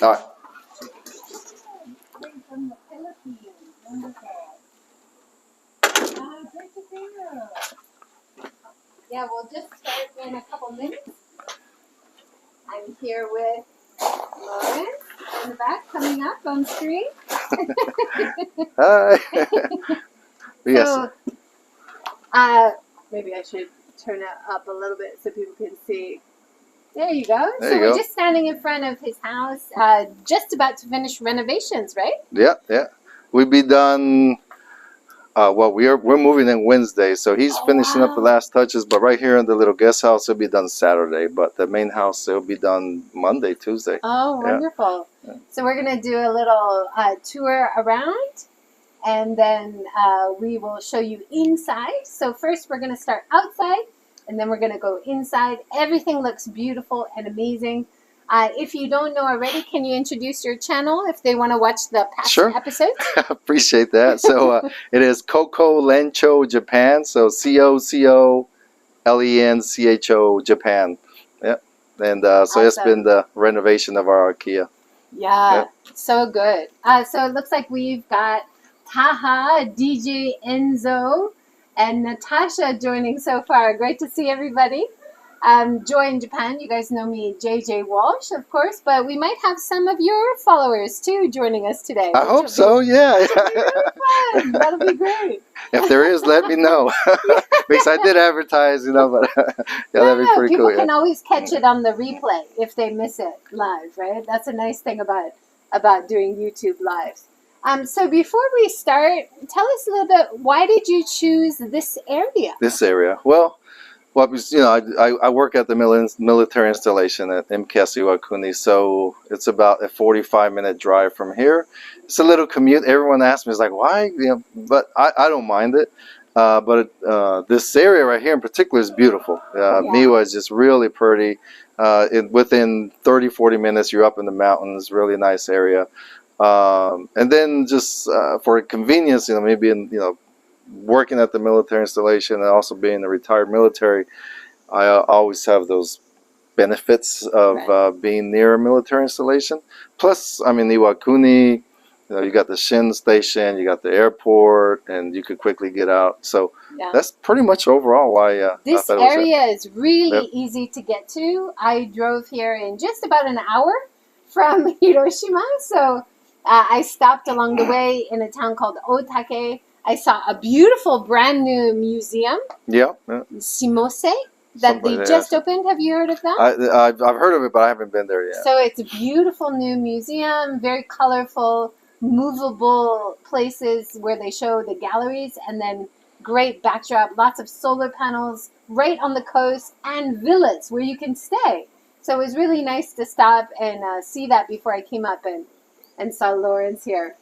All right. From the Philippines. Wonderful. Great to see you. Yeah, we'll just start in a couple minutes. I'm here with Lauren in the back, coming up on screen. Hi. Yes. So, maybe I should turn it up a little bit so people can see. There you go. There So you we're go. just standing in front of his house, just about to finish renovations, right? Yeah, yeah. We'll be done. Well, we're moving in Wednesday, so he's finishing up the last touches. But right here in the little guest house, it'll be done Saturday. But the main house, it'll be done Monday, Tuesday. Oh, wonderful. Yeah. So we're going to do a little tour around, and then we will show you inside. So first we're going to start outside, and then we're going to go inside. Everything looks beautiful and amazing. If you don't know already, can you introduce your channel if they want to watch the past episodes? Appreciate that. So it is Coco Lencho Japan. So COCOLENCHO Japan. Yeah. And so awesome. It's been the renovation of our IKEA. Yeah, so good. So it looks like we've got Taha, DJ Enzo, and Natasha joining so far. Great to see everybody. Joy in Japan, you guys know me, JJWalsh, of course, but we might have some of your followers too joining us today. I hope so, yeah. Really fun. That'll be great. If there is, let me know. Because I did advertise, you know, but yeah, that'd be pretty cool. People can always catch it on the replay if they miss it live, right? That's a nice thing about doing YouTube lives. So before we start, tell us a little bit, why did you choose this area? This area? Well, you know, I work at the military installation at MKS Iwakuni, so it's about a 45-minute drive from here. It's a little commute. Everyone asks me, it's like, why? You know, but I don't mind it. But this area right here in particular is beautiful. Miwa is just really pretty. Within 30-40 minutes, you're up in the mountains. Really nice area. And then just for convenience, you know, maybe working at the military installation and also being a retired military, I always have those benefits of being near a military installation. Plus, I mean, Iwakuni, you know, you got the Shin station, you got the airport, and you could quickly get out. So that's pretty much overall why this area is really easy to get to. I drove here in just about an hour from Hiroshima, so I stopped along the way in a town called Otake. I saw a beautiful brand new museum, Shimose, that they just opened. Have you heard of that? I've heard of it, but I haven't been there yet. So it's a beautiful new museum, very colorful, movable places where they show the galleries, and then great backdrop, lots of solar panels right on the coast, and villas where you can stay. So it was really nice to stop and see that before I came up and saw Lawrence here.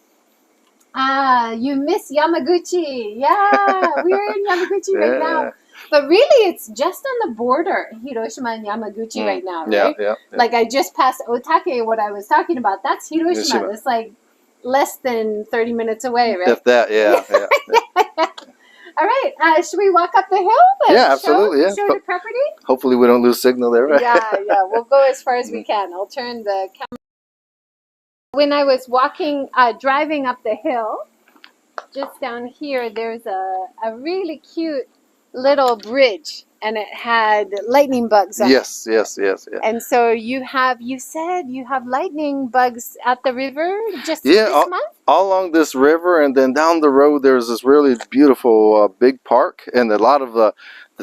You miss Yamaguchi. Yeah, we're in Yamaguchi right now. But really, it's just on the border, Hiroshima and Yamaguchi right now, right? Yeah. Like I just passed Otake, what I was talking about. That's Hiroshima. It's like less than 30 minutes away, right? If that, yeah. All right, should we walk up the hill? Yeah, absolutely. Show the property? Hopefully we don't lose signal there, right? Yeah, we'll go as far as we can. I'll turn the camera. When I was driving up the hill, just down here, there's a really cute little bridge, and it had lightning bugs on it. Yes. And so you said you have lightning bugs at the river this month? All along this river, and then down the road, there's this really beautiful big park, and a lot of the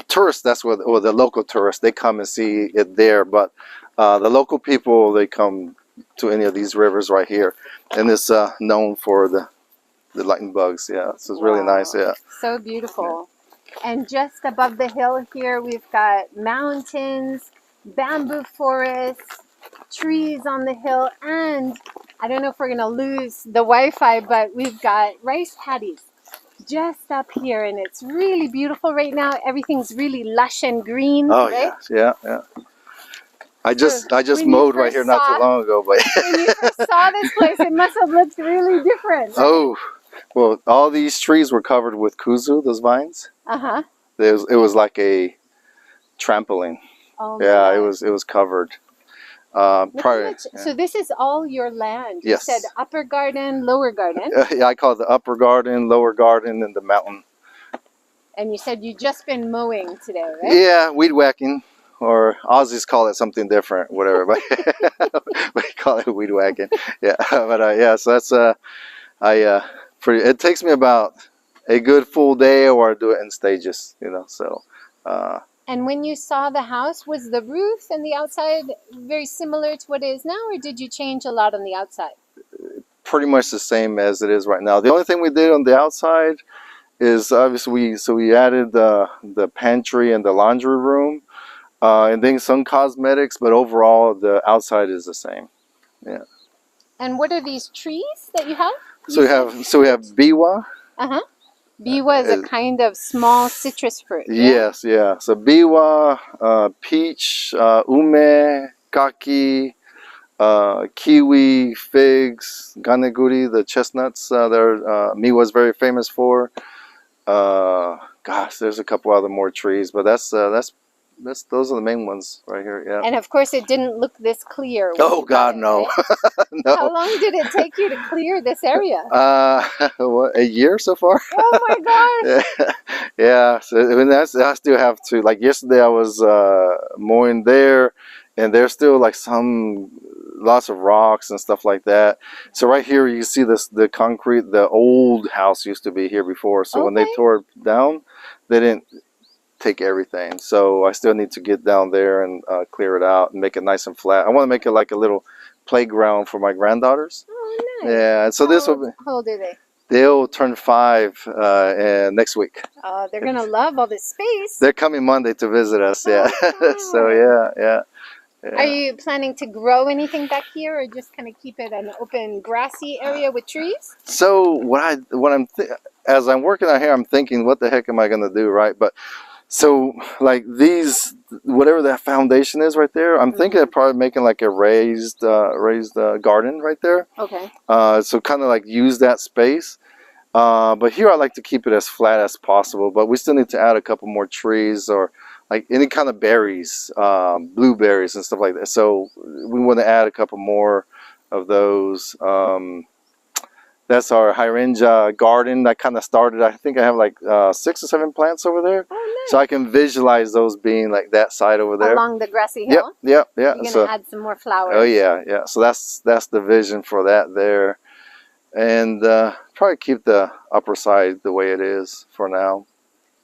tourists, or the local tourists, they come and see it there, but the local people, they come to any of these rivers right here, and it's known for the lightning bugs. So it's really nice. So beautiful. And just above the hill here, we've got mountains, bamboo forests, trees on the hill, and I don't know if we're gonna lose the Wi-Fi, but we've got rice paddies just up here, and it's really beautiful right now. Everything's really lush and green. Oh, right? Yeah. I just mowed right here not too long ago, but when you first saw this place, it must have looked really different. Right? Oh, well, all these trees were covered with kuzu, those vines. It was like a trampoline. Oh, it was covered. Look how Prior, much- So this is all your land. You Yes. said upper garden, lower garden, yeah, I call it the upper garden, lower garden, and the mountain. and you said you just been mowing today, right? Yeah, weed whacking, or Aussies call it something different, whatever. But we call it weed whacking. Yeah, but yeah, so that's it takes me about a good full day, or I do it in stages, you know. So. And when you saw the house, was the roof and the outside very similar to what it is now, or did you change a lot on the outside? Pretty much the same as it is right now. The only thing we did on the outside is obviously we added the pantry and the laundry room, and then some cosmetics, but overall the outside is the same. Yeah. And what are these trees that you have? So we have biwa. Uh-huh. Biwa is a kind of small citrus fruit. Yeah? Yes, yeah. So biwa, peach, ume, kaki, kiwi, figs, ganeguri, the chestnuts. Miwa is very famous for. Gosh, there's a couple other more trees, but those are the main ones right here. Yeah. And of course, it didn't look this clear. when Oh you got God, it, no, right? no. How long did it take you to clear this area? What, a year so far? Oh my gosh! Yeah. So I mean, I still have to. Like yesterday, I was mowing there, and there's still like lots of rocks and stuff like that. So right here, you see the concrete. The old house used to be here before. So when they Okay. tore it down, they didn't take everything. So I still need to get down there and clear it out and make it nice and flat. I want to make it like a little playground for my granddaughters. Oh, nice. Yeah, and so this will be. How old are they? They'll turn 5 next week. Oh, they're gonna love all this space. They're coming Monday to visit us. Yeah. Oh, So yeah. Are you planning to grow anything back here, or just kind of keep it an open, grassy area with trees? So as I'm working out here, I'm thinking, what the heck am I going to do, right? But so like these, whatever that foundation is right there, I'm thinking of probably making like a raised garden right there. Okay. So kind of like use that space. But here I like to keep it as flat as possible, but we still need to add a couple more trees or like any kind of berries, blueberries and stuff like that. So we want to add a couple more of those. That's our hydrangea garden that kind of started. I think I have like 6 or 7 plants over there. Oh, nice. So I can visualize those being like that side over there. Along the grassy hill? Yep. You're going to add some more flowers. Oh yeah. So that's the vision for that there. And probably keep the upper side the way it is for now.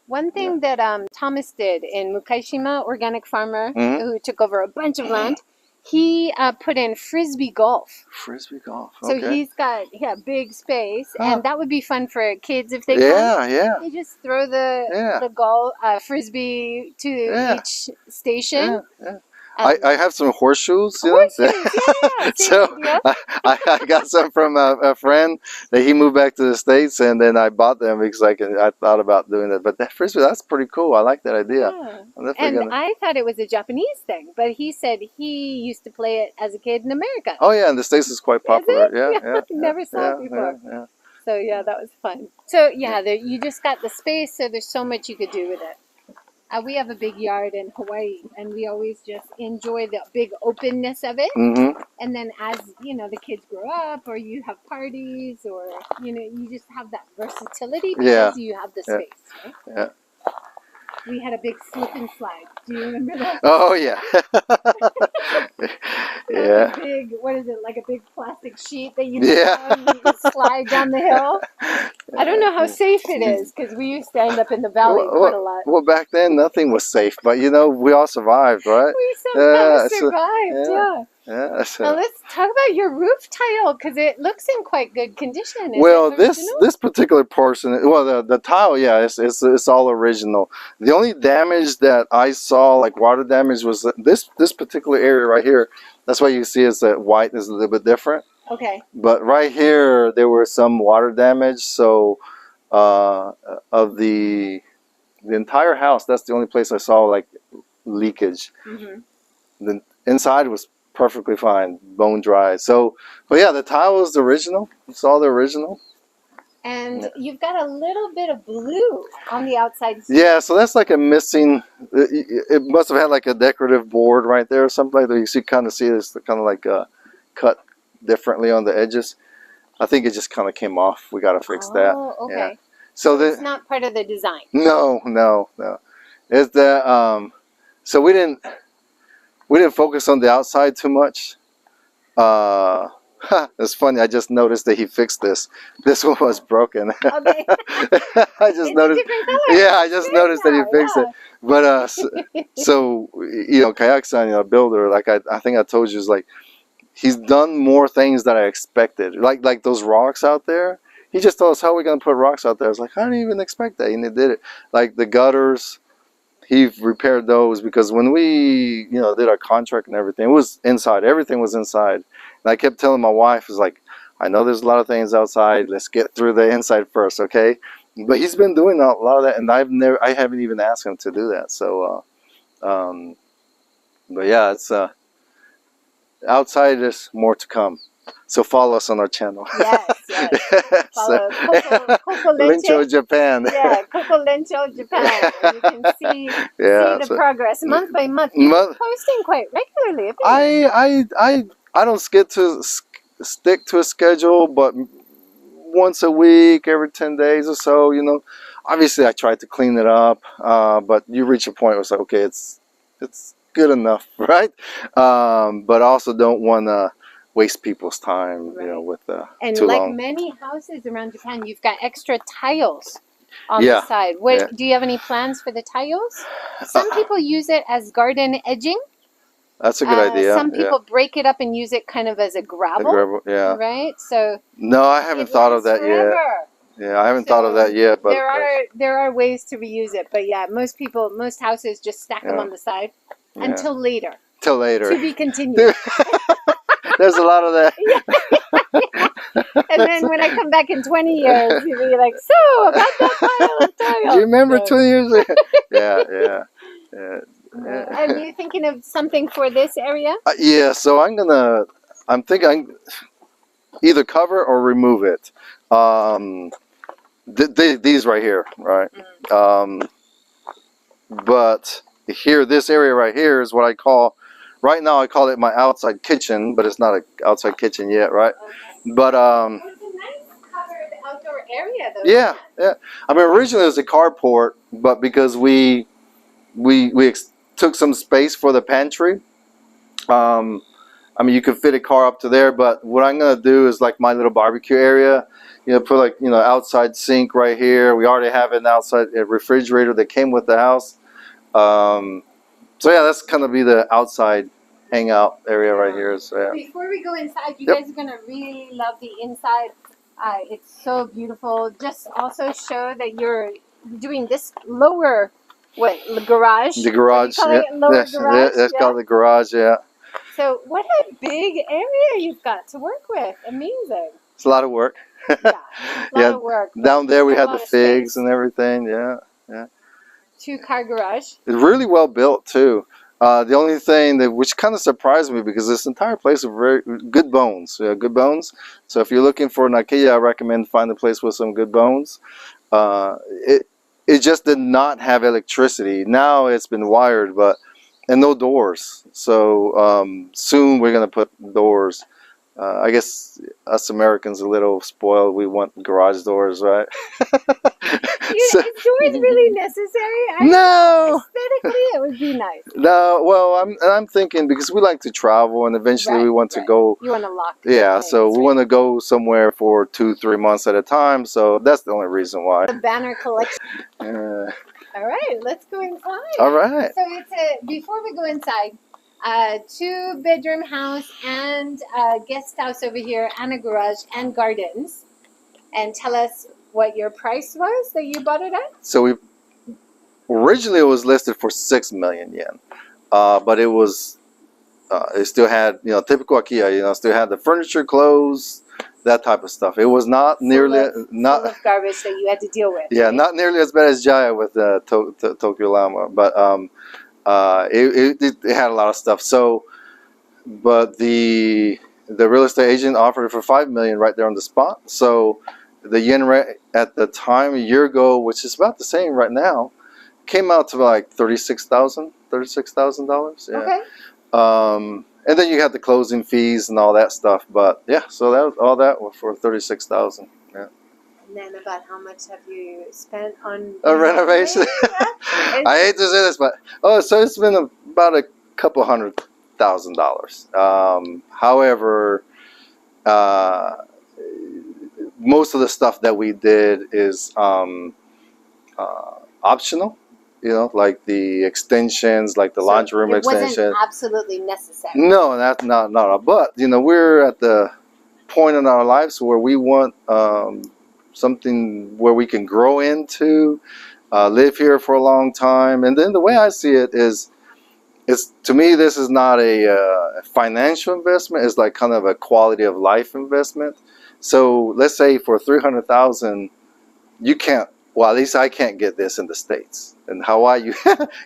One thing that Thomas did in Mukaishima, organic farmer who took over a bunch of land, he put in frisbee golf. Frisbee golf. So Okay. he's got big space, and that would be fun for kids if they come. Yeah. They just throw the golf frisbee to each station. Yeah. I have some horseshoes, you Horseshoes, know? yeah. So I got some from a friend that he moved back to the States, and then I bought them because I thought about doing it. But that frisbee, that's pretty cool. I like that idea. Yeah. And I thought it was a Japanese thing, but he said he used to play it as a kid in America. Oh yeah, in the States it's quite popular. Is it? Yeah. Never saw it before. Yeah. So yeah, that was fun. So yeah, you just got the space, so there's so much you could do with it. We have a big yard in Hawaii, and we always just enjoy the big openness of it. And then as, the kids grow up, or you have parties, or, you just have that versatility because you have the space, right? Yeah. We had a big slip and slide. Do you remember that? Oh, yeah. Yeah. Big, what is it, like a big plastic sheet that you slide down the hill? I don't know how safe it is, because we used to end up in the valley quite a lot. Well, back then nothing was safe, but we all survived, right? We somehow survived, yeah. Yeah. So. Now let's talk about your roof tile, because it looks in quite good condition. Well, this particular portion, the tile, it's all original. The only damage that I saw, like water damage, was this particular area right here. That's why you see is that white is a little bit different. Okay. But right here, there was some water damage. So of the entire house, that's the only place I saw like leakage. The inside was perfectly fine, bone dry. So, but yeah, the tile is the original. It's all the original. And Yeah. you've got a little bit of blue on the outside. Yeah, so that's like a missing. It must have had like a decorative board right there or something like that. You see, kind of see this kind of like cut differently on the edges. I think it just kind of came off. We got to fix that. Oh, okay. Yeah. So it's not part of the design. No. It's that so we didn't focus on the outside too much. It's funny. I just noticed that he fixed this. This one was broken. Okay. I just noticed. Yeah, I just noticed that he fixed it. But so you know, Kayak-san, a builder, like I think I told you, is like he's done more things than I expected. Like those rocks out there. He just told us, how are we gonna put rocks out there? I was like, I didn't even expect that, and he did it. Like the gutters, he repaired those, because when we, you know, did our contract and everything, it was inside. Everything was inside. And I kept telling my wife, is like, I know there's a lot of things outside. Let's get through the inside first, okay? But he's been doing a lot of that, and I haven't even asked him to do that. So, but yeah, it's outside. There's more to come. So follow us on our channel. Yes. Follow Coco Lencho Japan. Yeah, Coco Lencho Japan. And you can see the progress month by month. You're posting quite regularly. I don't stick to a schedule, but once a week, every 10 days or so, you know. Obviously, I try to clean it up, but you reach a point where it's like, okay, it's good enough, right? But I also don't want to waste people's time, you know, with and too like long. many houses around Japan, you've got extra tiles on the side. Do you have any plans for the tiles? Some people use it as garden edging. That's a good idea. Some people break it up and use it kind of as a gravel. Right. So no, I haven't thought of that yet. Yeah, I haven't thought of that yet. But there are ways to reuse it. But yeah, most houses just stack them on the side until later. Till later. To be continued. There's a lot of that. And then when I come back in 20 years, you'll be like, so about that tile. Do you remember 20 years ago? Yeah. Are you thinking of something for this area? Yeah, so I'm thinking either cover or remove it. These right here, right? But here, this area right here is what I call, right now I call it my outside kitchen, but it's not an outside kitchen yet, right? Okay. But it's a nice covered outdoor area, though. Yeah. I mean, originally it was a carport, but because we took some space for the pantry. I mean, you could fit a car up to there, but what I'm gonna do is like my little barbecue area. You know, put like, you know, outside sink right here. We already have an outside refrigerator that came with the house. So yeah, that's gonna be the outside hangout area right here. So yeah. Before we go inside, you guys are gonna really love the inside. It's so beautiful. Just also show that you're doing this lower, garage? The garage. That's called the garage. Yeah. So what a big area you've got to work with. Amazing. It's a lot of work. A lot of work. Down there we had the figs and everything. Yeah. 2-car garage. It's really well built too. The only thing which kind of surprised me, because this entire place is very good bones. Good bones. So if you're looking for an AKIYA, I recommend find a place with some good bones. It just did not have electricity. Now it's been wired, and no doors. So soon we're gonna put doors. I guess us Americans are a little spoiled. We want garage doors, right? Is doors really necessary? No. Aesthetically, it would be nice. No, well, I'm thinking, because we like to travel, and eventually we want to go. You want to lock. So we want to go somewhere for 2-3 months at a time. So that's the only reason why. The banner collection. All right, let's go inside. All right. So before we go inside, 2-bedroom house and a guest house over here, and a garage and gardens. And tell us what your price was that you bought it at. So originally it was listed for 6 million yen, but it was it still had, you know, typical AKIYA, you know, still had the furniture, clothes, that type of stuff. It was not full of garbage that you had to deal with. Yeah, right? Not nearly as bad as Jaya with Tokyo Llama, but it had a lot of stuff. So, but the real estate agent offered it for 5 million right there on the spot. So the yen rate at the time a year ago, which is about the same right now, came out to like $36,000. Yeah. Okay. And then you have the closing fees and all that stuff. But yeah, so that was all that for 36,000. Yeah. And then about how much have you spent on A renovation. I hate to say this, but so it's been about a couple $100,000. However, most of the stuff that we did is optional. You know, like the extensions, like the laundry room extension. It wasn't absolutely necessary. No, that's not. But you know, we're at the point in our lives where we want something where we can grow into, live here for a long time. And then the way I see it is, to me, this is not a financial investment. It's like kind of a quality of life investment. So let's say for $300,000, you can't. Well, at least I can't get this in the States. In Hawaii,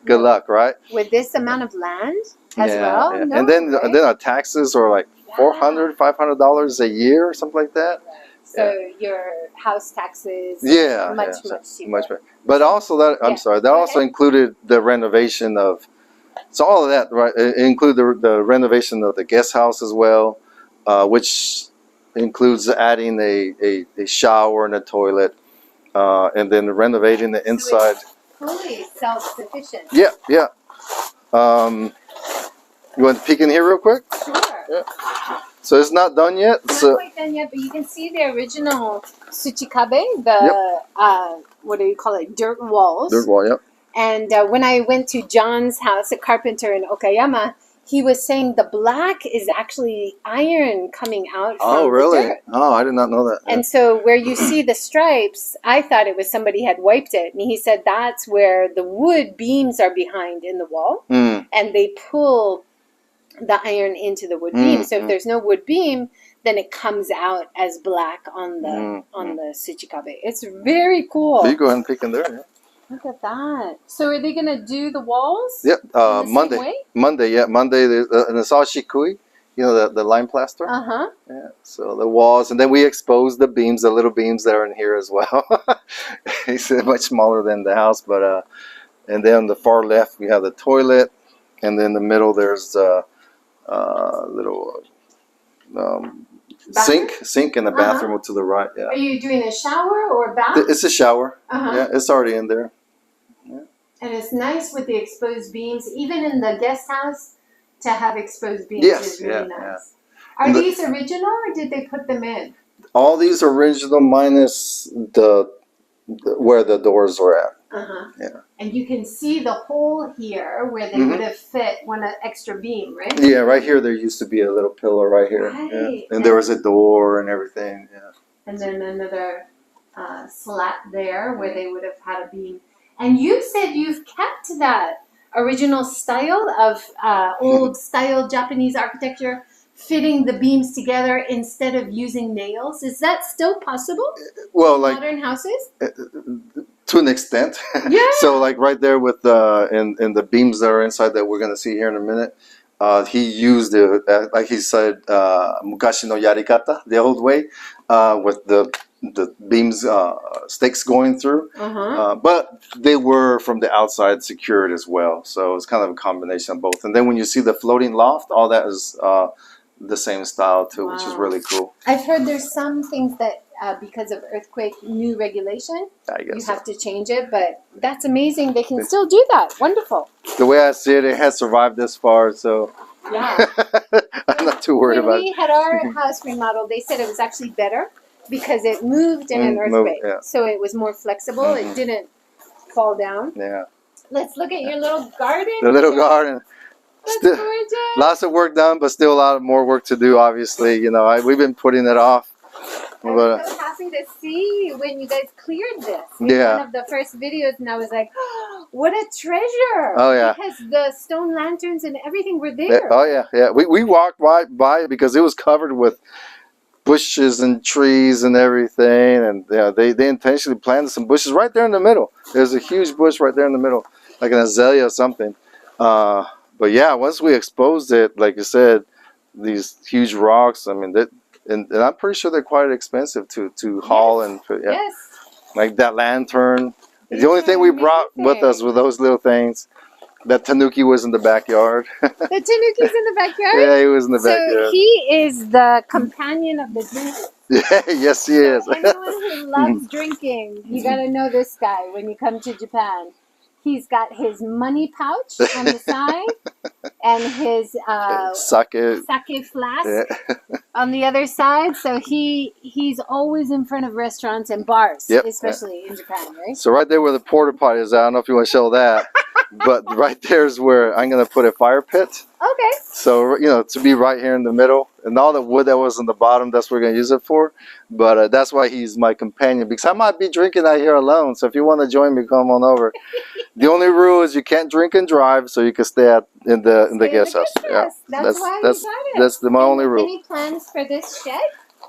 good luck, right? With this amount of land as well? Yeah. No, and then right? our taxes are like $400, $500 a year, or something like that. So your house taxes much cheaper. Much better. But also that, I'm sorry, that also included the renovation of, so all of that, right? It included the renovation of the guest house as well, which includes adding a shower and a toilet. And then renovating the inside. So it's fully self-sufficient. Yeah. You want to peek in here real quick? Sure. Yeah. So it's not done yet. It's not quite done yet, but you can see the original tsuchikabe, what do you call it, dirt walls. Dirt wall, yep. And when I went to John's house, a carpenter in Okayama, he was saying the black is actually iron coming out from Oh, really? the dirt. Oh, I did not know that. And so where you see the stripes, I thought it was somebody had wiped it. And he said that's where the wood beams are behind in the wall. And they pull the iron into the wood beam. So if there's no wood beam, then it comes out as black on the tsuchikabe. It's very cool. So you go ahead and peek in there. Yeah. Look at that. So are they going to do the walls? Yep. Monday. Monday, and it's all shikui, you know, the lime plaster. Yeah. So the walls, and then we expose the beams, the little beams that are in here as well. It's much smaller than the house, but and then on the far left we have the toilet, and then in the middle there's a little sink and a bathroom to the right. Yeah. Are you doing a shower or a bath? It's a shower. Yeah, it's already in there. Yeah. And it's nice with the exposed beams, even in the guest house, to have exposed beams is really nice. Yeah. Are these original or did they put them in? All these are original minus the where the doors were at. Yeah. And you can see the hole here where they would have fit one extra beam, right? Yeah, right here there used to be a little pillar right here. Right. Yeah. And there was a door and everything. Yeah. And then another slat there where they would have had a beam. And you said you've kept that original style of old style Japanese architecture, fitting the beams together instead of using nails. Is that still possible? Well, in like modern houses? To an extent. Yeah. So like right there with in the beams that are inside that we're going to see here in a minute, he used it, like he said, mukashi no yarikata, the old way, with the beams, stakes going through. But they were from the outside secured as well. So it's kind of a combination of both. And then when you see the floating loft, all that is the same style too, which is really cool. I've heard there's some things that because of earthquake new regulation, you have to change it, but that's amazing. They can still do that. Wonderful. The way I see it, it has survived this far, so yeah. I'm not too worried about it. When we had our house remodeled, they said it was actually better because it moved in an earthquake. So it was more flexible. It didn't fall down. Yeah. Let's look at your little garden. The little garden. That's still, gorgeous. Lots of work done, but still a lot more work to do, obviously. You know, we've been putting it off. I'm so happy to see when you guys cleared this. It's one of the first videos, and I was like, oh, what a treasure. Oh, yeah. Because the stone lanterns and everything were there. Oh, yeah, yeah. We walked by it because it was covered with bushes and trees and everything. And yeah, they intentionally planted some bushes right there in the middle. There's a huge bush right there in the middle, like an azalea or something. But yeah, once we exposed it, like you said, these huge rocks, I mean, and I'm pretty sure they're quite expensive to haul and put, yeah. Yes. Like that lantern. These The only are thing we brought with us amazing. were those little things. That tanuki was in the backyard. The tanuki's in the backyard? Yeah, he was in the So backyard. he is the companion of the drinkers. Yeah, yes, he is. So anyone who loves drinking, you gotta know this guy when you come to Japan. He's got his money pouch on the side and his sake flask Yeah. on the other side. So he's always in front of restaurants and bars, Yep. especially in Japan, right? So right there where the porta potty is, I don't know if you want to show that, but right there is where I'm gonna put a fire pit. Okay. So, you know, to be right here in the middle, and all the wood that was in the bottom, that's what we're gonna use it for. But that's why he's my companion, because I might be drinking out here alone. So if you want to join me, come on over. The only rule is you can't drink and drive, so you can stay in the guest house. Yeah, that's why that's my only rule. Any plans for this shed?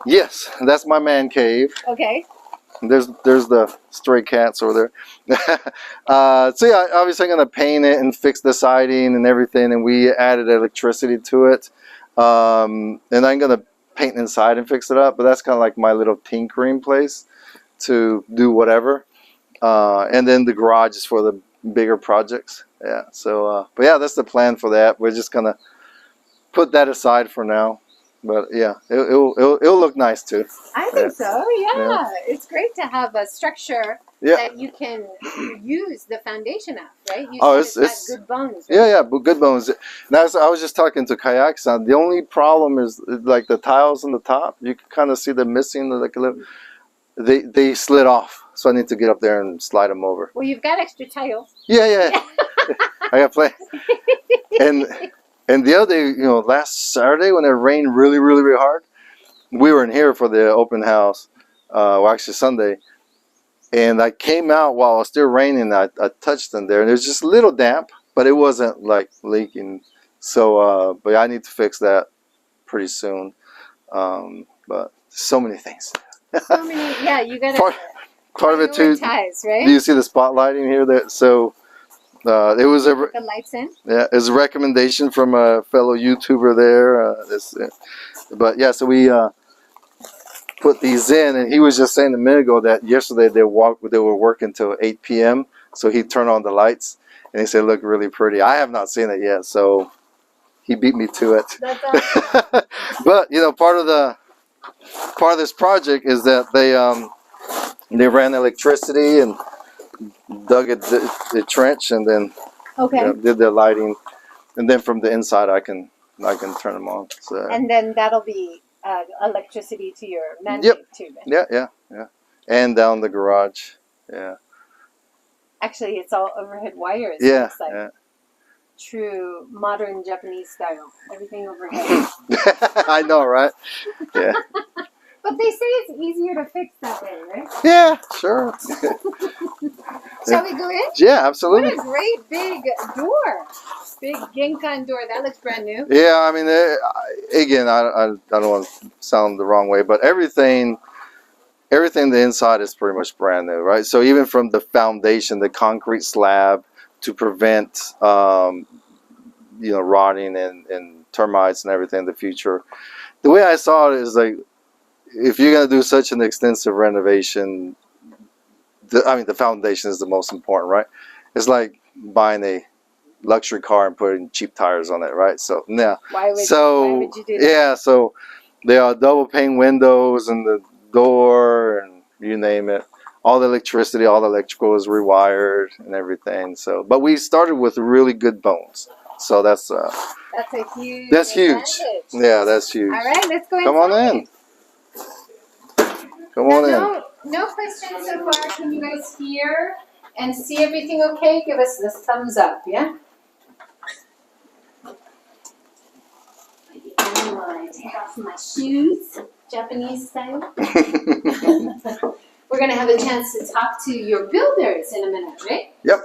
Yes, that's my man cave. Okay. There's the stray cats over there. So yeah, obviously I'm gonna paint it and fix the siding and everything, and we added electricity to it. And I'm gonna paint inside and fix it up, but that's kind of like my little tinkering place to do whatever. And then the garage is for the bigger projects. Yeah. So, but yeah, that's the plan for that. We're just gonna put that aside for now. But yeah, it'll look nice too. I think so. Yeah. It's great to have a structure that you can use the foundation of, right? You said it's got good bones. Right? Yeah, but good bones. Now, I was just talking to Kayak-san. The only problem is like the tiles on the top. You can kind of see them missing, like a little. They slid off, so I need to get up there and slide them over. Well, you've got extra tiles. Yeah. I got plenty. And the other day, you know, last Saturday when it rained really, really, really hard, we were in here for the open house. Well, actually Sunday, and I came out while it was still raining. I touched in there, and it was just a little damp, but it wasn't like leaking. So, but I need to fix that pretty soon. But so many things. So many, yeah. You got part of it too. Ties, right? Do you see the spotlighting here? It was the lights in. Yeah, it's a recommendation from a fellow YouTuber there. But yeah, so we put these in, and he was just saying a minute ago that yesterday they were working till 8 p.m. So he turned on the lights, and he said, "Look really pretty." I have not seen it yet, so he beat me to it. That's awesome. But you know, part of this project is that they ran electricity and dug the trench, and then did the lighting, and then from the inside I can turn them on. So. And then that'll be electricity to your man too. Yeah, and down the garage. Yeah. Actually, it's all overhead wires. Yeah. It's like true modern Japanese style. Everything overhead. I know, right? Yeah. But they say it's easier to fix that way, right? Yeah, sure. Shall we go in? Yeah, absolutely. What a great big door. Big genkan door. That looks brand new. Yeah, I mean, again, I don't want to sound the wrong way, but everything the inside is pretty much brand new, right? So even from the foundation, the concrete slab, to prevent, rotting and termites and everything in the future. The way I saw it is like, if you're going to do such an extensive renovation, the foundation is the most important, right? It's like buying a luxury car and putting cheap tires on it, right? So, yeah. Why would you do that? Yeah, so there are double pane windows and the door and you name it. All the electricity, all the electrical is rewired and everything. So, but we started with really good bones. So that's a huge. That's huge. Advantage. Yeah, that's huge. All right, let's go inside. Come on in. Come on in. No questions so far. Can you guys hear and see everything okay? Give us the thumbs up, yeah? I'm going to take off my shoes, Japanese style. We're going to have a chance to talk to your builders in a minute, right? Yep.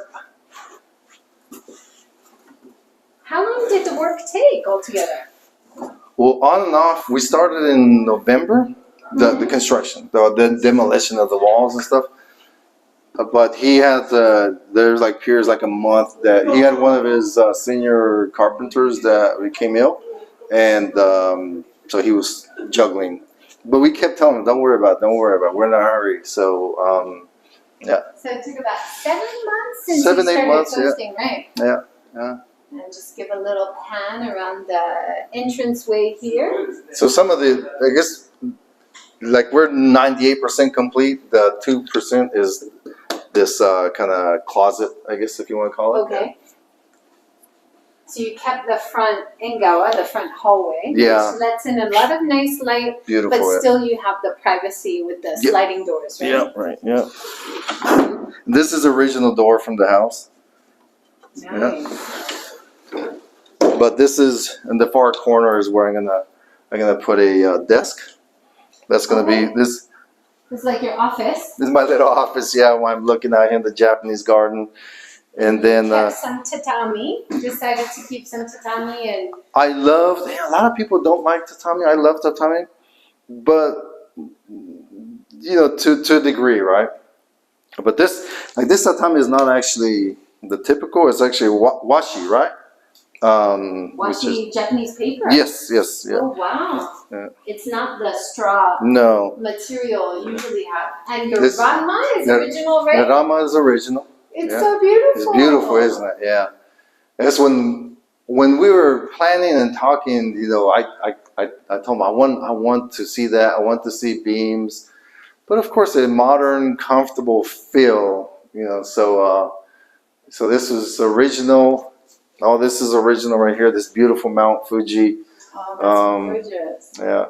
How long did the work take altogether? Well, on and off, we started in November. The construction, the demolition of the walls and stuff. But he had there's like periods like a month that he had one of his senior carpenters that became ill, and so he was juggling But we kept telling them, don't worry about it, don't worry about it. We're in a hurry. So, yeah. So it took about 7 months since 7, you 8 started months, posting, right? Yeah, yeah. And just give a little pan around the entranceway here. So some of the, I guess, like we're 98% complete. The 2% is this kind of closet, I guess, if you want to call it. Okay. So you kept the front engawa, the front hallway, Yeah. which lets in a lot of nice light, Beautiful. but still you have the privacy with the sliding doors, right? Yeah, right, yeah. This is original door from the house. Nice. Yeah. But this is, in the far corner is where I'm gonna put a desk. That's gonna be, this It's like your office. is my little office, yeah, when I'm looking out here in the Japanese garden. And then kept some tatami. Decided to keep some tatami and. I love. A lot of people don't like tatami. I love tatami, but to a degree, right? But this tatami is not actually the typical. It's actually washi, right? Washi Japanese paper. Yes, yeah. Oh wow! Yeah. It's not the straw. No. Material you usually have, and your rama is original, right? The rama is original. It's so beautiful. It's beautiful, isn't it? Yeah. That's when we were planning and talking. I told him I want to see that. I want to see beams, but of course a modern, comfortable feel. So this is original. Oh, this is original right here. This beautiful Mount Fuji. Oh, that's gorgeous. Yeah.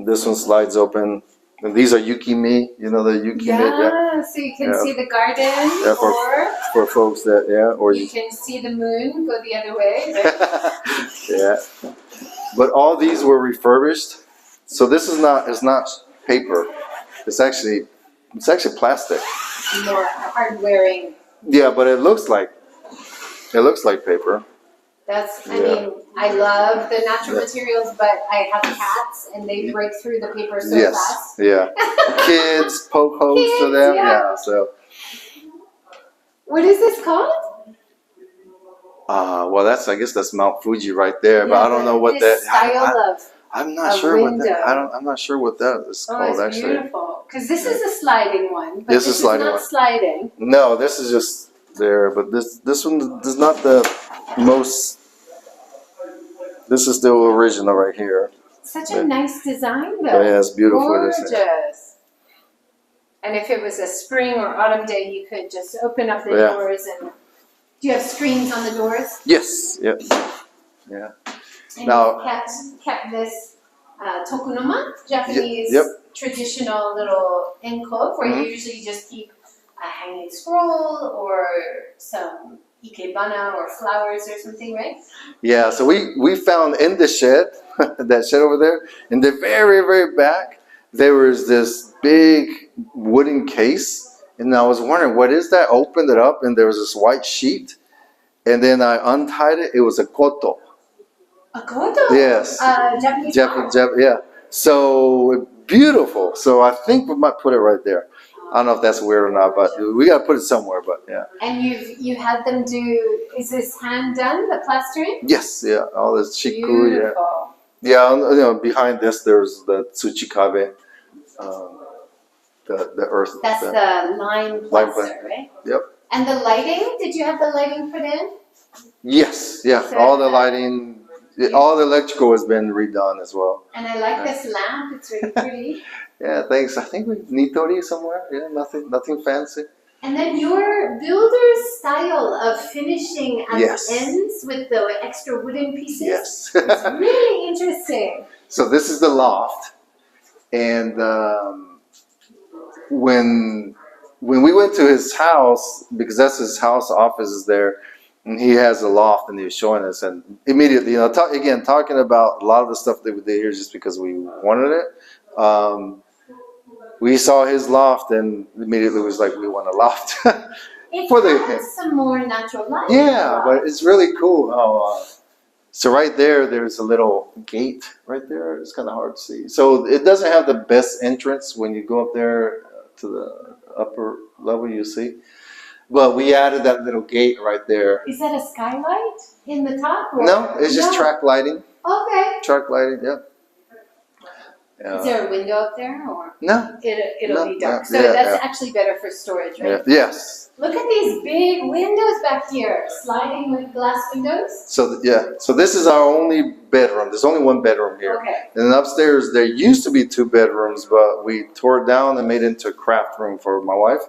This one slides open. And these are yukimi, the yukimi. Yeah, so you can see the garden, for folks that, or you can see the moon go the other way, right? Yeah. But all these were refurbished. So this is not paper. It's actually plastic. More hard wearing. Yeah, but it looks like paper. I mean, I love the natural materials, but I have cats and they break through the paper so fast. Yeah. Kids poke holes to them. Yeah. So. What is this called? Well, I guess that's Mount Fuji right there, but I don't know what that. I'm not sure what that. I'm not sure what that is called actually. Beautiful, because this is a sliding one. But this is not sliding. No, this is just there, but this one is not the most. This is the original right here. Such a nice design, though. Yeah, it's beautiful. Gorgeous. And if it was a spring or autumn day, you could just open up the doors and. Do you have screens on the doors? Yes. Yep. Yeah. And you kept this tokunoma, Japanese traditional little alcove where you usually just keep a hanging scroll or some ikebana or flowers or something, right? Yeah, so we found in the shed, that shed over there, in the very, very back, there was this big wooden case. And I was wondering, what is that? Opened it up and there was this white sheet. And then I untied it. It was a koto. A koto? Yes. Japanese yeah. So beautiful. So I think we might put it right there. I don't know if that's weird or not, but we got to put it somewhere. But yeah. And you had them do, is this hand done, the plastering? Yes, yeah. All this shiku, beautiful. Yeah, behind this there's the tsuchikabe. The earth. That's the lime plaster, right? Yep. And the lighting, did you have the lighting put in? Yes, yeah. So all the lighting, all the electrical has been redone as well. And I like this lamp, it's really pretty. Yeah, thanks. I think we Nitori somewhere. Yeah, nothing fancy. And then your builder's style of finishing at the ends with the extra wooden pieces. Yes. It's really interesting. So this is the loft. And when we went to his house, because that's his house, office is there, and he has a loft, and he was showing us, and immediately, talking about a lot of the stuff that we did here just because we wanted it. We saw his loft, and immediately was like, we want a loft. It has some more natural light. Yeah, but it's really cool how. So right there, there's a little gate right there. It's kind of hard to see. So it doesn't have the best entrance when you go up there to the upper level, you see. But we added that little gate right there. Is that a skylight in the top? No, it's just track lighting. Okay. Track lighting, yeah. Is there a window up there, or No. it'll No, be dark? no, So yeah, that's yeah. actually better for storage, right? Yeah. Yes. Look at these big windows back here, sliding with glass windows. So so this is our only bedroom. There's only one bedroom here. Okay. And then upstairs there used to be 2 bedrooms, but we tore it down and made it into a craft room for my wife.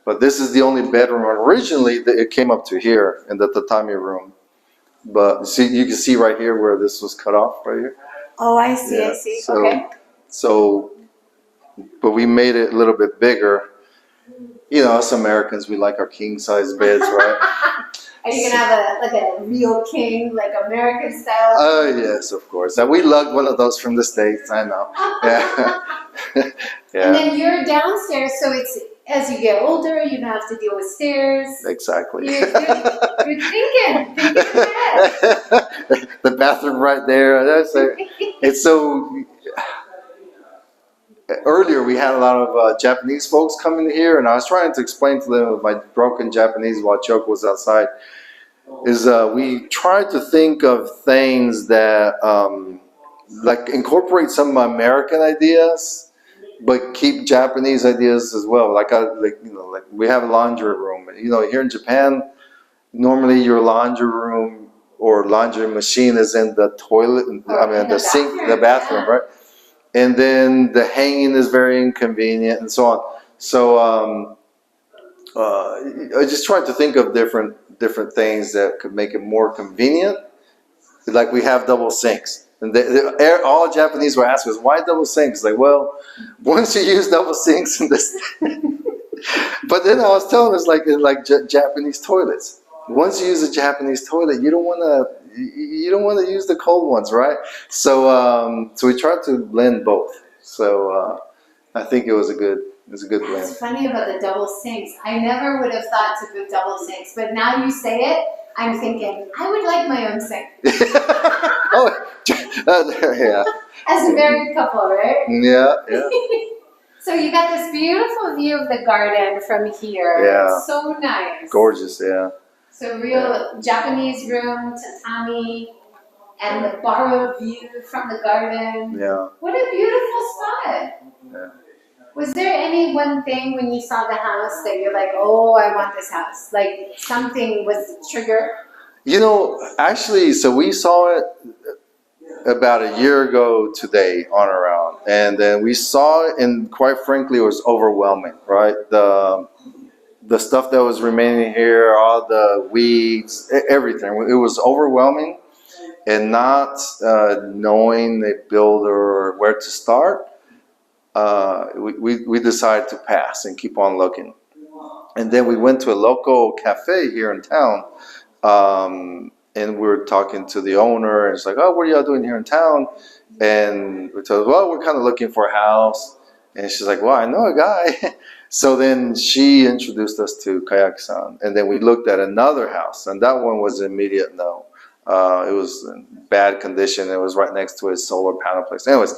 But this is the only bedroom. Originally, it came up to here in the tatami room. But see, you can see right here where this was cut off right here. Oh, I see. Yeah, I see. so- Okay. So, but we made it a little bit bigger. You know, us Americans, we like our king size beds, right? Are you gonna have a real king, like American style? Oh, yes, of course. And we lugged one of those from the States, I know. Yeah. Yeah. And then you're downstairs, so it's as you get older, you don't have to deal with stairs. Exactly. You're thinking ahead. The bathroom right there. It's so. Earlier, we had a lot of Japanese folks coming here, and I was trying to explain to them with my broken Japanese while Choco was outside. We tried to think of things that like incorporate some American ideas, but keep Japanese ideas as well. Like we have a laundry room. You know, here in Japan, normally your laundry room or laundry machine is in the toilet. The sink, the bathroom, right? And then the hanging is very inconvenient and so on. So I just tried to think of different things that could make it more convenient. Like we have double sinks. And all Japanese were asking us, why double sinks? Like, well, once you use double sinks in this. But then I was telling us like Japanese toilets. Once you use a Japanese toilet, you don't want to use the cold ones, right? So we tried to blend both. So I think it was a good blend. It's funny about the double sinks. I never would have thought to put double sinks, but now you say it, I'm thinking I would like my own sink. Yeah. As a married couple, right? Yeah, yeah. So you got this beautiful view of the garden from here. Yeah. It's so nice. Gorgeous, yeah. So real Japanese room, tatami, and the borrowed view from the garden. Yeah. What a beautiful spot. Yeah. Was there any one thing when you saw the house that you're like, oh, I want this house? Like something was the trigger? You know, actually, so we saw it about a year ago today on around, and then we saw it, and quite frankly, it was overwhelming, right? The stuff that was remaining here, all the weeds, everything. It was overwhelming, and not knowing the builder or where to start, we decided to pass and keep on looking. And then we went to a local cafe here in town, and we were talking to the owner, and it's like, oh, what are y'all doing here in town? And we told her, well, we're kind of looking for a house. And she's like, well, I know a guy. So then she introduced us to Kayak-san. And then we looked at another house, and that one was an immediate no. It was in bad condition. It was right next to his solar panel place. Anyways,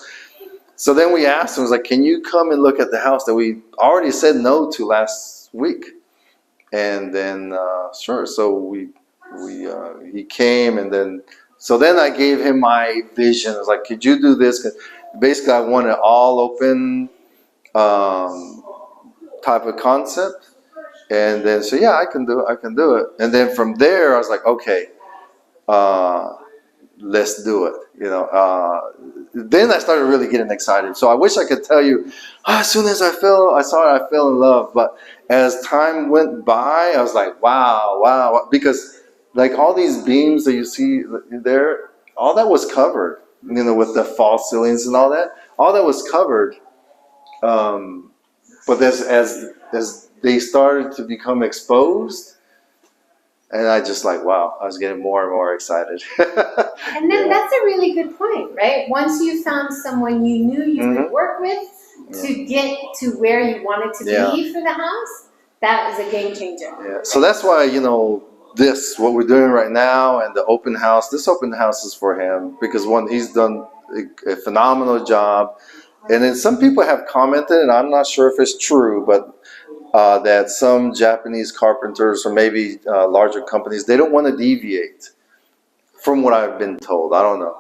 so then we asked him, was like, can you come and look at the house that we already said no to last week? And then, sure. So he came, and then, so then I gave him my vision. I was like, could you do this? 'Cause basically, I want an all open type of concept. And then, so yeah, I can do it. And then from there, I was like, okay, let's do it. You know, then I started really getting excited. So I wish I could tell you, as soon as I saw it, I fell in love. But as time went by, I was like, wow, because like all these beams that you see there, all that was covered, you know, with the false ceilings and all that was covered. But as they started to become exposed, and I just like, wow, I was getting more and more excited. And then that's a really good point, right? Once you found someone you knew you could work with to get to where you wanted to be for the house, that was a game changer. Yeah. So that's why, you know, what we're doing right now, and the open house, this open house is for him because one, he's done a phenomenal job. And then some people have commented, and I'm not sure if it's true, but that some Japanese carpenters or maybe larger companies, they don't want to deviate from what I've been told. I don't know.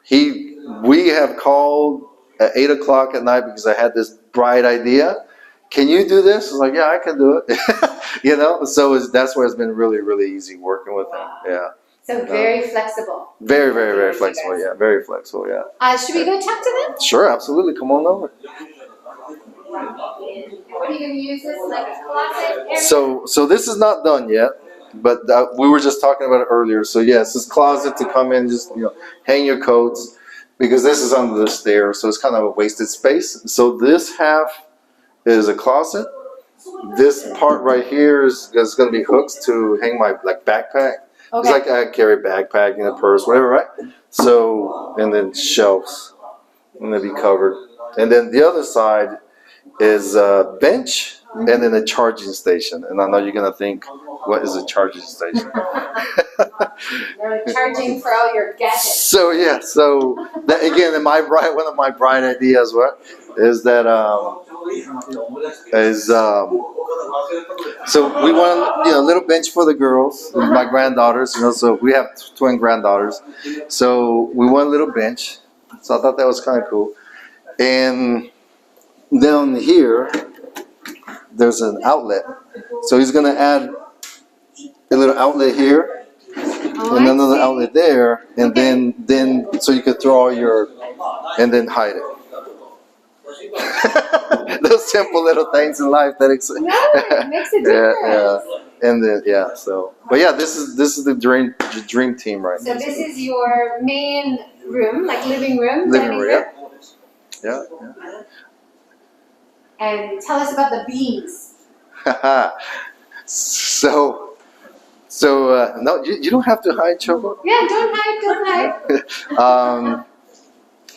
He we have called at 8 o'clock at night because I had this bright idea. Can you do this? I was like, yeah, I can do it. You know, so that's why it's been really, really easy working with him. Yeah. So very flexible. Very, very, very flexible. Yeah, very flexible. Yeah. Should we go talk to them? Sure, absolutely. Come on over. What are you going to use this like a closet area? So this is not done yet, but we were just talking about it earlier. So yes, this closet to come in, just hang your coats, because this is under the stairs, so it's kind of a wasted space. So this half is a closet. This part right here is going to be hooks to hang my backpack. Okay. It's like I carry a backpack in a purse, whatever, right? So, and then shelves, and they'll be covered. And then the other side is a bench, and then a charging station. And I know you're going to think, what is a charging station? They're charging for all your gadgets. So yeah, so that, again, one of my bright ideas is that so we want a little bench for the girls, my granddaughters. So we have twin granddaughters. So we want a little bench. So I thought that was kind of cool. And down here, there's an outlet. So he's going to add a little outlet here, and another outlet there, and then so you could throw all your, and then hide it. Those simple little things in life that it makes a difference. Yeah. And then so, but yeah, this is the dream team right now. So this is your main room, like living room. Living room, yeah. And tell us about the beams. So no, you don't have to hide, Choco. Yeah, don't hide.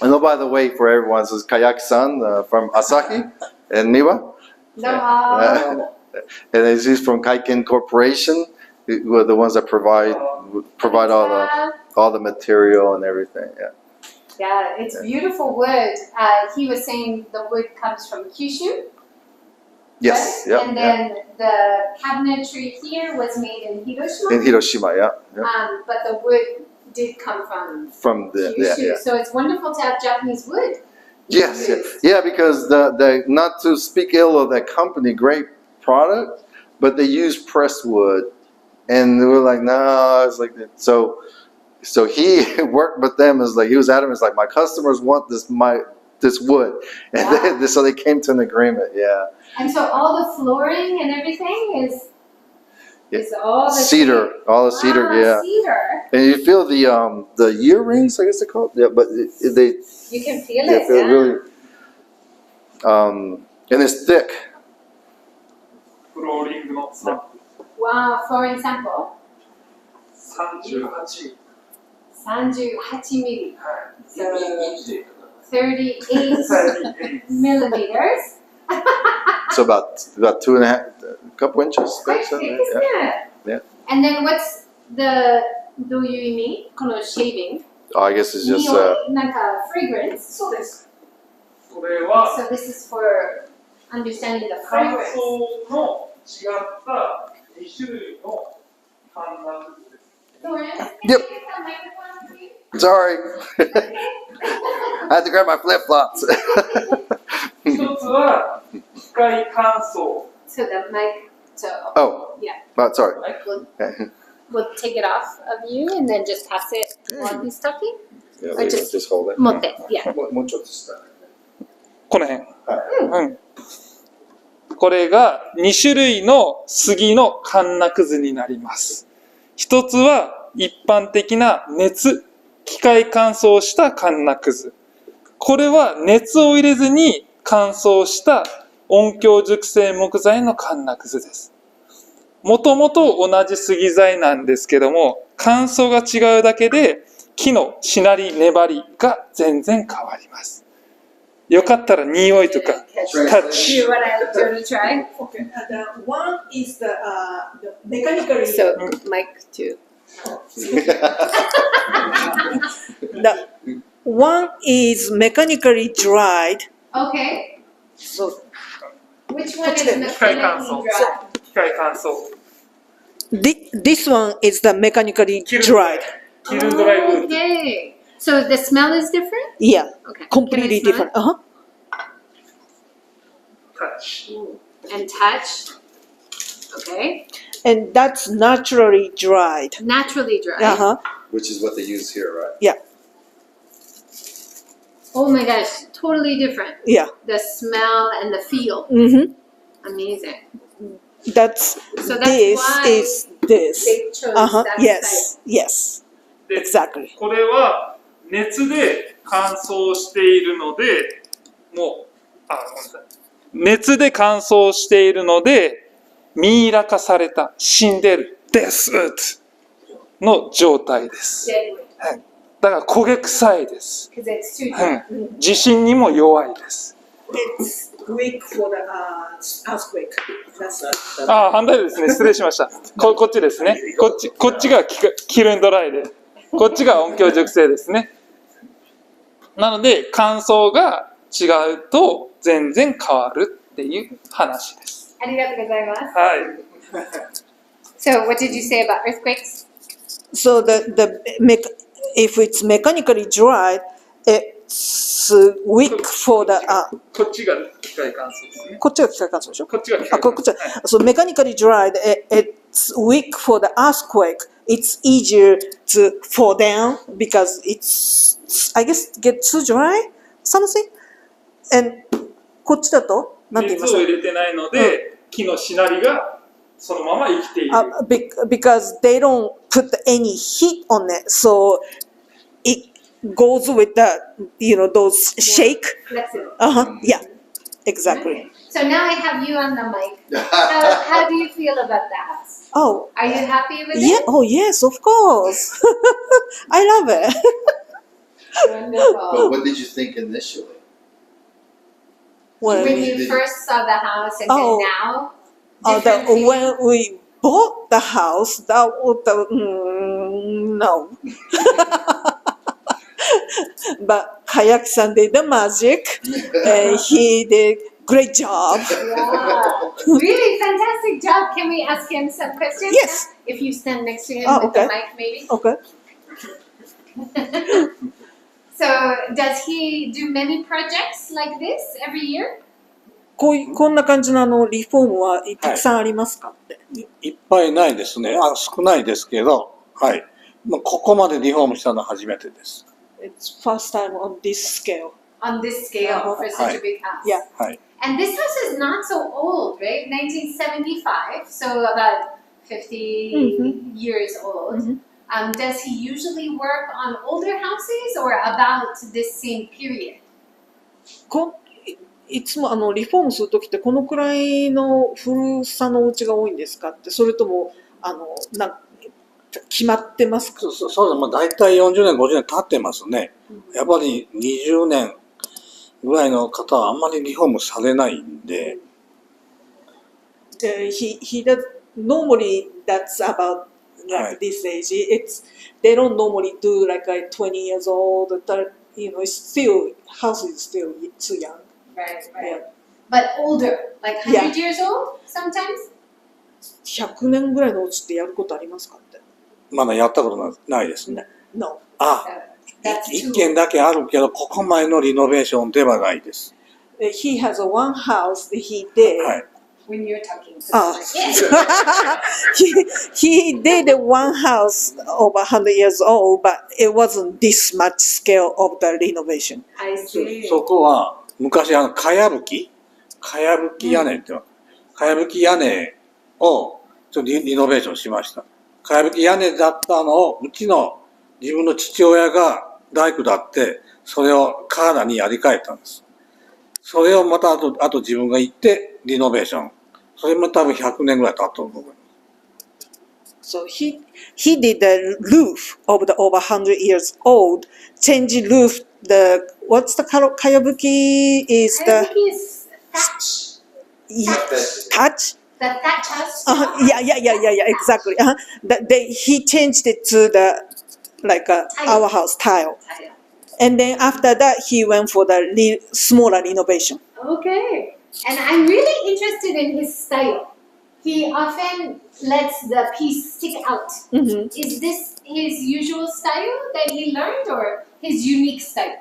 I know, by the way, for everyone, this is Kayaki-san from Asahi and Niwa. No. And he's from Kaiken Corporation, who are the ones that provide all the material and everything. Yeah. Yeah, it's beautiful wood. He was saying the wood comes from Kyushu. Yes. Right? Yeah. And then the cabinetry here was made in Hiroshima. In Hiroshima, yeah. But the wood did come from the Kyushu. yeah. So it's wonderful to have Japanese wood. Yes, yeah, because the not to speak ill of that company, great product, but they use pressed wood, and they were like, no, it's like so he worked with them as he was adamant, like my customers want this wood, and so they came to an agreement, yeah. And so all the flooring and everything is all the cedar, all the cedar, yeah. Cedar. And you feel the ear rings, I guess they're called, yeah, but they. You can feel it, yeah. Really, and it's thick. Wow, flooring sample. 38 milli. So 38 millimeters. So about 2.5, a couple inches. Quite thick, isn't it? Yeah. And then what's the どういう意味? この shaving. Oh, I guess it's just fragrance. そうです。それは So this is for understanding the fragrance. 乾燥の違った2種類の感覚です。Yep. Sorry. I had to grab my flip-flops. 一つは機械乾燥。 So the mic. So oh. Yeah. Oh, sorry. We'll take it off of you and then just pass it while he's talking. Yeah, Or just hold it. 持って Yeah. もうちょっと下。この辺。これが2種類の杉のカンナくずになります。一つは一般的な機械乾燥したカンナくず。これは熱を入れずに乾燥した音響熟成木材のカンナくずです。もともと同じ杉材なんですけども、乾燥が違うだけで木のしなり粘りが全然変わります。よかったら匂いとかタッチ。Do you want to try? Okay. The one is the mechanically. So mic too. The one is mechanically dried. Okay. So Which one is 機械乾 mechanically 燥。 dry? 機械乾燥。this one is the mechanically dried. キルンドライウッド。Okay. So the smell is different? Yeah, Okay. completely Can I smell different. touch. it? Ooh. And touch. Okay. And that's naturally dried. Naturally dry. Which is what they use here, right? Oh my gosh, totally different. Yeah. The smell and the feel. Mm-hmm. Amazing. That's So that's this why is this. they chose that Yes. Yes. で Exactly. これは熱で乾燥しているので、もう、ごめんなさい。熱で乾燥しているので、ミイラ化された、死んでる、デスの状態です。 Deadly. はい、だから焦げ臭いです。 Because it's too は dry. い、地震にも弱いです。 It's weak for the earthquake. That's 反対ですね。失礼しました。こっちですね。こっちがキルンドライで、こっちが音響熟成ですね。なので、乾燥が違うと全然変わるっていう話です。ありがとうございます。はい。 So what did you say about earthquakes? So if it's mechanically dried, it's weak for the こっちが機械乾燥ですね。こっちが機械乾燥でしょ？こっちが機械乾燥。こっちは。So mechanically dried, it's weak for the earthquake. It's easier to fall down because it's, I guess, get too dry, something. And こっちだとなんて言いました？熱を入れてないので、木のしなりがそのまま生きている。Because they don't put any heat on it, so it goes with the, those shake. Flexible. Yeah, exactly. So now I have you on the mic. How do you feel about the house? Oh, Are you happy with yeah. it? Oh, yes, of course. I love it. But Wonderful. what did you think initially? When When you first saw the house and Oh. then now? Different feeling? when we bought the house, that was no. But Hayaki-san did the magic, and he did great job. Yeah. Really fantastic job. Can we ask him some questions? Yes. If you stand next to him Oh, with the okay. mic, maybe. Okay. So, does he do many projects like this every year? こんな感じのリフォームはたくさんありますかって。いっぱいないですね。少ないですけど、はい。ここまでリフォームしたのは初めてです。It's first time on this scale. On this scale for such a big house. Yeah. はい。 And this house is not so old, right? 1975, so about 50 years old. Does he usually work on older houses or about this same period? いつもリフォームするときってこのくらいの古さのお家が多いんですかって、それとも決まってますか？そうです。大体40年、50年経ってますね。やっぱり20年ぐらいの方はあんまりリフォームされないんで。He does normally that's about like this age. They don't normally do like 20 years old. It's still house is still too young. Right, right. Yeah. But older, like 100 years old sometimes? 100年ぐらいのお家ってやることありますかって？まだやったことないですね。No. 一軒だけあるけど、ここまでのリノベーションではないです。He has one house that he did. はい。When you're talking to he did one house over 100 years old, but it wasn't this much scale of the renovation. I see. そこは昔かやぶき屋根っていうの、かやぶき屋根をちょっとリノベーションしました。かやぶき屋根だったのを自分の父親が大工だってそれをカーナにやり替えたんです。それをまたあと自分が行ってリノベーション。それも多分100年ぐらい経ったと思います。So he did the roof of the over 100 years old, change roof, what's the kayabuki is the Kayabuki is thatch. Touch? The thatch house. Yeah, exactly. He changed it to the our house tile. And then after that, he went for the smaller renovation. Okay. And I'm really interested in his style. He often lets the piece stick out. Is this his usual style that he learned, or his unique style.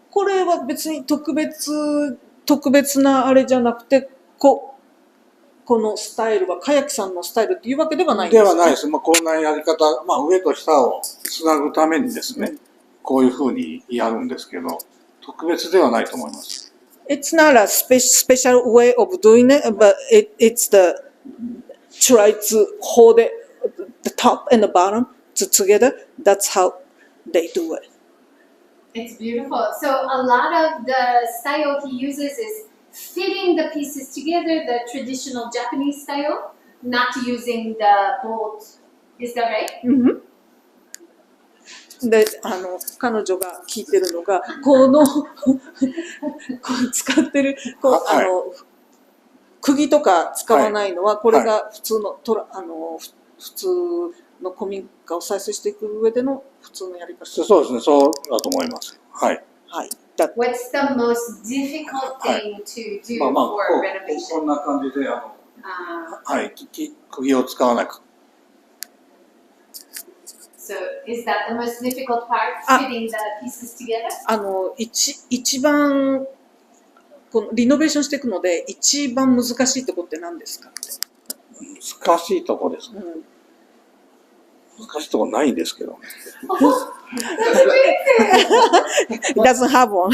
これは別に特別なあれじゃなくて、このスタイルは、かやきさんのスタイルっていうわけではないんでか？ですはないです。まあ、こんなやり方、まあ、上と下をつなぐためにですね、こういうふうにやるんですけど、特別ではないと思います。It's not a special way of doing it, but it's the try to hold it, the top and the bottom together. That's how they do it. It's beautiful. So a lot of the style he uses is fitting the pieces together, the traditional Japanese style, not using the bolt. Is that right? で、彼女が聞いてるのが、このこう使ってる、釘とか使わないのは、これが普通の普通の古民家を再生していく上での普通のやり方。そうですね、そうだと思います。はい。はい。What's the most difficult thing to do まあまあ、for renovation? こんな感じで、はい、釘を使わなく。So is that the most difficult part, fitting the pieces together? 一番このリノベーションしていくので一番難しいところって何ですか？難しいとこですね。難しいとこないんですけどね。It doesn't have one.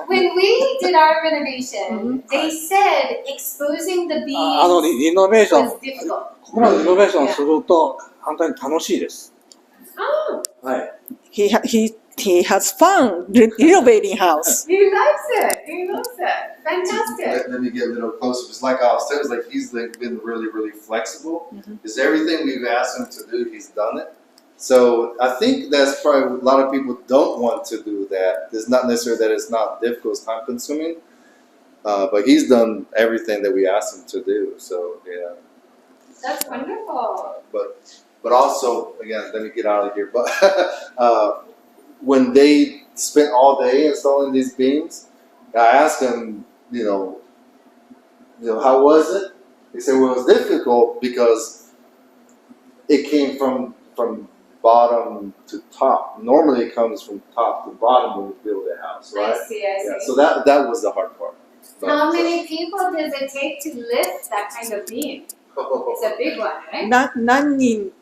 When we did our renovation, they said exposing the beams リノベーション、 was difficult. ここまでリノベーションすると反対に楽しいです。はい。He has fun renovating house. He loves it. He loves it. Fantastic. Let me get a little closer. It's like I was saying, it's like he's been really, really flexible. It's everything we've asked him to do, he's done it. So I think that's probably a lot of people don't want to do that. It's not necessarily that it's not difficult, it's time consuming. But he's done everything that we asked him to do. So yeah. That's wonderful. But also, again, let me get out of here. But when they spent all day installing these beams, I asked them, you know, how was it? They said, well, it was difficult because it came from bottom to top. Normally, it comes from top to bottom when you build a house, right? I see. Yeah. So that was the hard part. How many people does it take to lift that kind of beam? It's a big one, right? 何人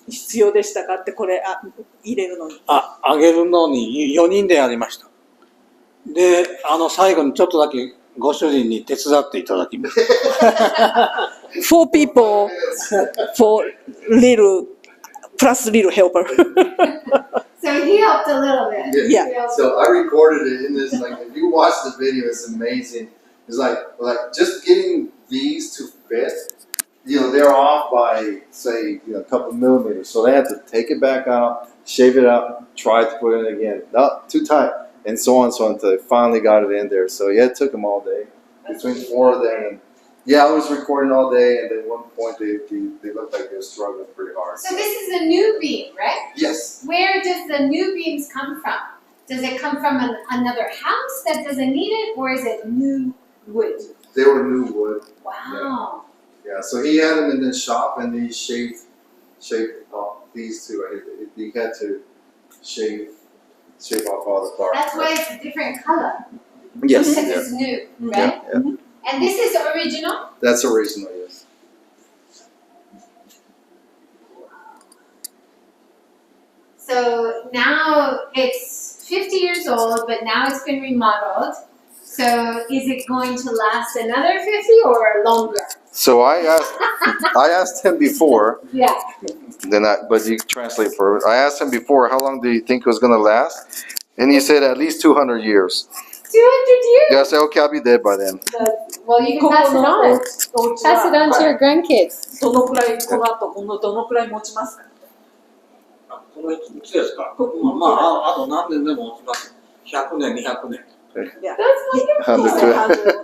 必要でしたかってこれ入れるのに。上げるのに4人でやりました。で、最後にちょっとだけご主人に手伝っていただきました。4 people for little plus little helper. So he helped a little bit. Yeah. So I recorded it in this. Like, if you watch the video, it's amazing. It's like just getting these to fit. You know, they're off by, say, a couple millimeters. So they had to take it back out, shave it out, try to put it in again. Not too tight, and so on until they finally got it in there. So yeah, it took them all day. Between 4 of them. And yeah, I was recording all day, and then at one point they looked like they were struggling pretty hard. So this is a new beam, right? Yes. Where does the new beams come from? Does it come from another house that doesn't need it, or is it new wood? They were new wood. Wow. Yeah, so he had them in the shop, and he shaved off these two. He had to shave off all the parts. That's why it's a different color. Yes. Because Yeah. it's new, right? Yeah. And this is original? That's original, yes. So now it's 50 years old, but now it's been remodeled. So is it going to last another 50 or longer? So I asked him before. Yeah. But you translate for. I asked him before, how long do you think it was going to last? And he said at least 200 years. 200 years? Yeah, I said, okay, I'll be dead by then. Well, you can pass it on. Pass it on to your grandkids. どのくらいこの後どのくらい持ちますか？このうちですか？まあ、あと何年でも持ちます。100年、200年。Yeah. That's wonderful.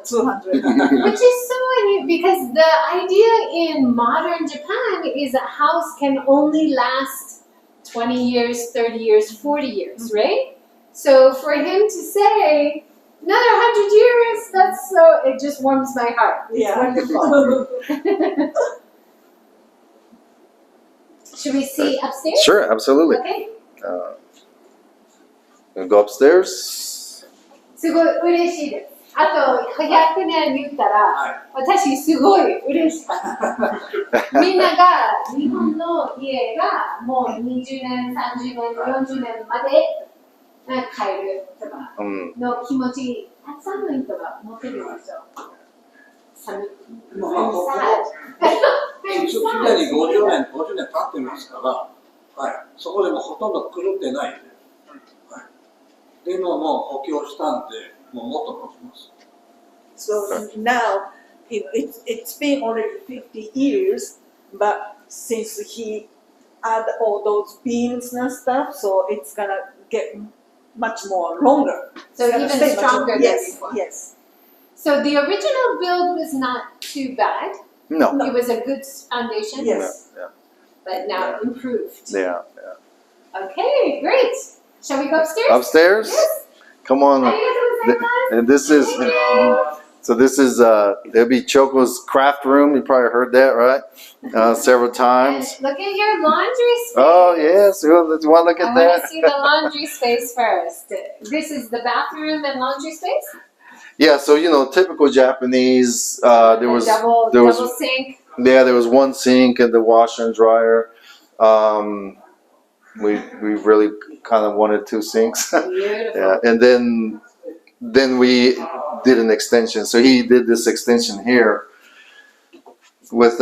200. 200. Which is so neat because the idea in modern Japan is a house can only last 20 years, 30 years, 40 years, right? So for him to say another 100 years, that's so, it just warms my heart. It's Yeah. wonderful. Should we see upstairs? Sure, absolutely. Okay. Go upstairs. すごい嬉しいです。あと100年言ったら、私すごい嬉しかった。みんなが日本の家がもう20年、30年、40年まで買えるとかの気持ち、たくさんの人が持ってるでしょ。寒い。すでに50年経ってますから、はい、そこでもほとんど狂ってないんで、はい、でももう補強したんで、もうもっと持ちます。So now, it's been already 50 years, but since he add all those beams and stuff, so it's gonna get much more longer. So It's gonna even stay much stronger longer. than Yes, before. yes. So the original build was not too bad. No. It was a good foundation, Yes. Yeah. but now improved. Yeah. Okay, great. Shall we go upstairs? Upstairs. Yes. Come on. ありがとうございます。 And this is Thank you. so. This is it'll be Choco's craft room. You probably heard that, right? Several And times. look at your laundry space. Oh yes. You want to look I at want to that? see the laundry space first. This is the bathroom and laundry space. Yeah. So typical Japanese. There was double sink. Yeah, there was one sink and the washer and dryer. We really kind of wanted two sinks. Beautiful. Yeah, and then we did an extension. So he did this extension here with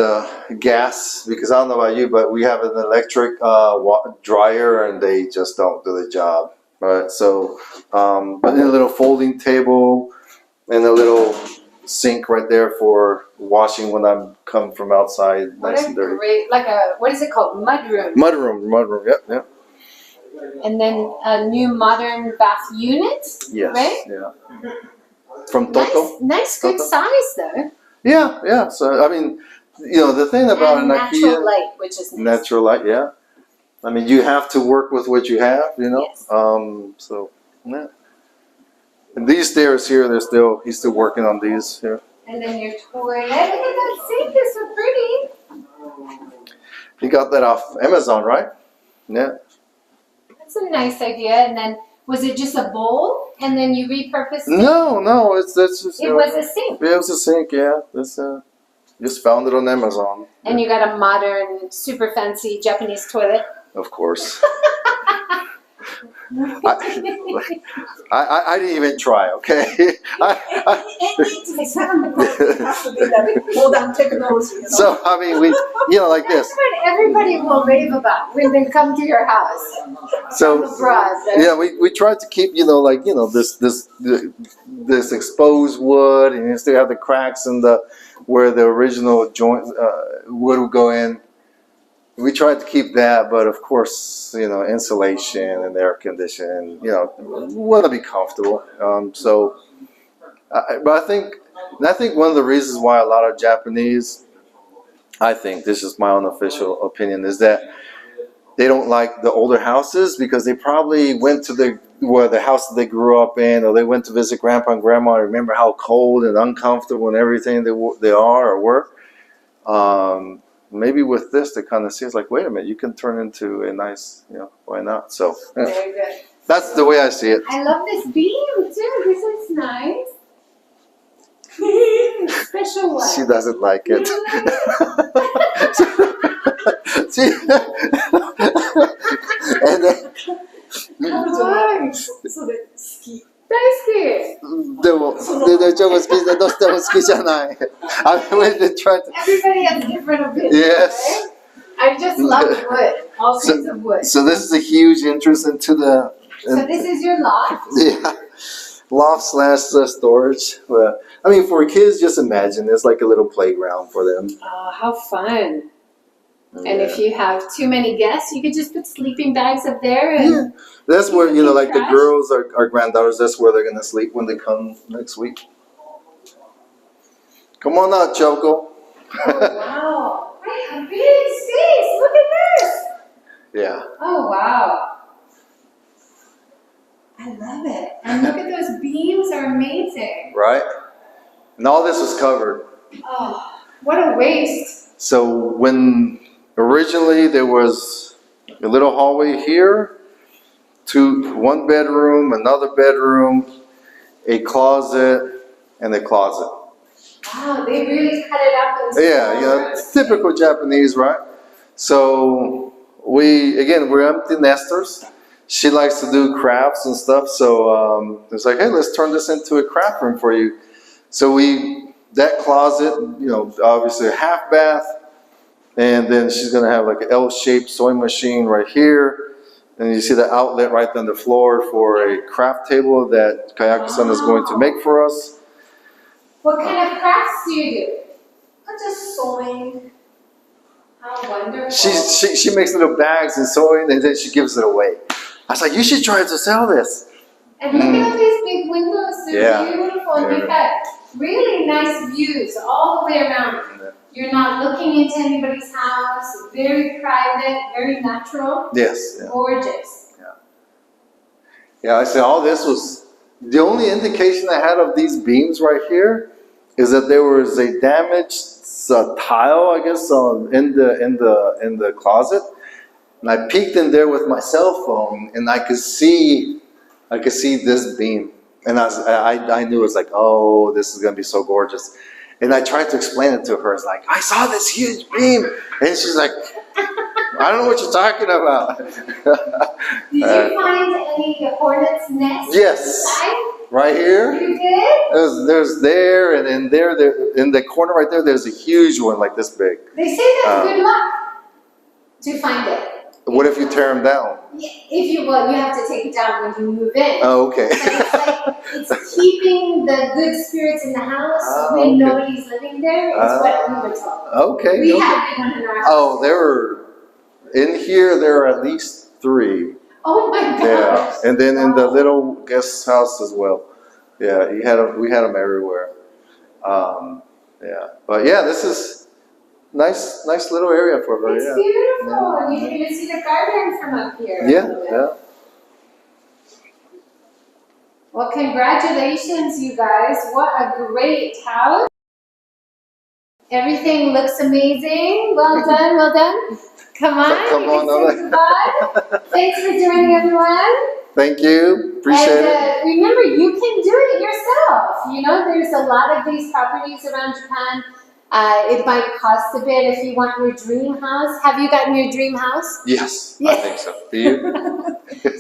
gas, because I don't know about you, but we have an electric dryer and they just don't do the job. Right. So, but in a little folding table and a little sink right there for washing when I'm come from outside. What Nice a and dirty. great, what is it called? Mudroom. Mudroom. Yep. And then a new modern bath unit. Yes. Right? Yeah. From Toto. Nice, good Toto. size though. Yeah. So I mean, the thing about And an natural IKEA, light, which is nice. natural light. Yeah. I mean, you have to work with what you have. Yes. So yeah. And these stairs here, he's still working on these here. And then your toilet. Look at that sink, it's so pretty. He got that off Amazon, right? Yeah. That's a nice idea. And then, was it just a bowl? And then you repurposed it? No, that's just. It was a sink. Yeah, it was a sink. Yeah, this just found it on Amazon. And you got a modern, super fancy Japanese toilet. Of course. I didn't even try. Okay. It has to be that modern technology. So I mean, we like this. That's what everybody will rave about when they come to your house. So Abroad, right? yeah, we tried to keep this exposed wood, and you still have the cracks in where the original joint wood would go in. We tried to keep that, but of course, insulation and air conditioning, we want to be comfortable. But I think one of the reasons why a lot of Japanese, I think this is my unofficial opinion, is that they don't like the older houses because they probably went to the house that they grew up in, or they went to visit grandpa and grandma and remember how cold and uncomfortable and everything they are or were. Maybe with this, they kind of see it's like, wait a minute, you can turn into a nice, why not? So Very good. that's the way I see it. I love this beam too. This is nice. Special one. She doesn't like it. And then, それ好き。大好き。でもちょっと好きじゃどうしても好きじゃない。I mean, they tried to. Everybody has different opinions. Yes. Right? I just love wood. All kinds of wood. So this is a huge interest into the. So this is your loft. Yeah. Loft / storage. But, I mean, for kids, just imagine it's like a little playground for them. Oh, how fun. And if you have too many guests, you could just put sleeping bags up there. And That's where, like the Trash. girls, our granddaughters, that's where they're going to sleep when they come next week. Come on out, Choco. Oh, wow. I have big space. Look at this. Yeah. Oh, wow. I love it. And look at those beams are amazing. Right? And all this was covered. Oh, what a waste. So when originally there was a little hallway here, one bedroom, another bedroom, a closet, and a closet. Wow, they really cut it up into Yeah, typical Japanese, right? So we're empty nesters. She likes to do crafts and stuff, so it's like, hey, let's turn this into a craft room for you. So that closet, obviously a half bath, and then she's gonna have like an L-shaped sewing machine right here. And you see the outlet right on the floor for a craft table that Kayako-san is going to make for us. What kind of crafts do you do? Just sewing. How wonderful. She makes little bags and sewing, and then she gives it away. I was like, you should try to sell this. And look at all these big windows, they're Yeah. beautiful. And you've got really nice views all the way around. You're not looking into anybody's house, very private, very natural. Yes. Yeah. Gorgeous. Yeah, I said all this was, the only indication I had of these beams right here is that there was a damaged tile, I guess, in the closet. And I peeked in there with my cell phone, and I could see this beam. And I knew it was like, oh, this is gonna be so gorgeous. And I tried to explain it to her. It's like, I saw this huge beam. And she's like, I don't know what you're talking about. Did you find any hornet's nests? Yes. Inside? Right here. You did? There's there, and then there in the corner right there, there's a huge one like this big. They say that's good luck to find it. What if you tear them down? You have to take it down when you move in. Oh, okay. But it's keeping the good spirits in the house when okay. nobody's living there, is what we were told. Okay. We had one in our house. Oh, in here there are at least 3. Oh my gosh. Yeah, and then in the little guest house as well. Yeah, we had them everywhere. Yeah, but yeah, this is nice little area for her. It's Yeah. beautiful. And you can even see the garden from up here. Yeah. Well, congratulations, you guys. What a great house. Everything looks amazing. Well done, well done. Come on, Come you on, can say goodbye. Thanks for joining, everyone. Thank you. Appreciate it. Remember, you can do it yourself. There's a lot of these properties around Japan. It might cost a bit if you want your dream house. Have you gotten your dream house? Yes, Yeah. I think so. Do you? So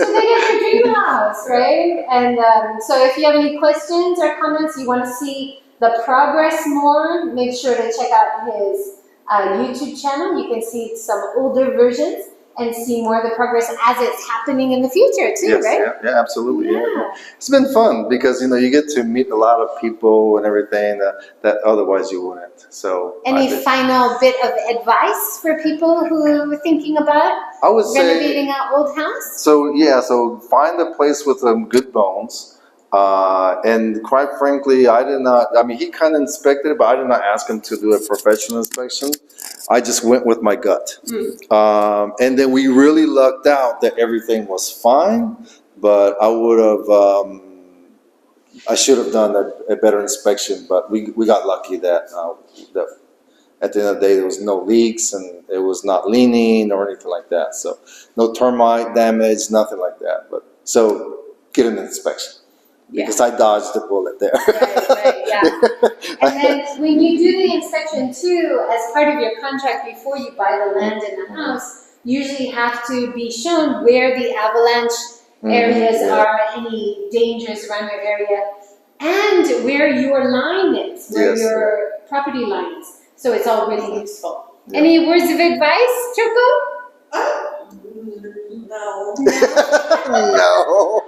they get your dream house, right? And so if you have any questions or comments, you want to see the progress more, make sure to check out his YouTube channel. You can see some older versions and see more of the progress as it's happening in the future too, Yes, right? yeah, absolutely. Yeah. Yeah. It's been fun because you get to meet a lot of people and everything that otherwise you wouldn't. So Any final bit of advice for people who are thinking about I would say renovating an old house? So find a place with good bones. And quite frankly, he kind of inspected it, but I did not ask him to do a professional inspection. I just went with my gut. And then we really lucked out that everything was fine, but I should have done a better inspection, but we got lucky that at the end of the day, there was no leaks and it was not leaning or anything like that. So no termite damage, nothing like that. But so get an inspection. Because I dodged the bullet there. Right, yeah. And then when you do the inspection too, as part of your contract before you buy the land and the house, you usually have to be shown where the avalanche areas are, any dangers around your area, and where your line is, where your property line is. So it's all really useful. Yeah. Any words of advice, Choco? No. No.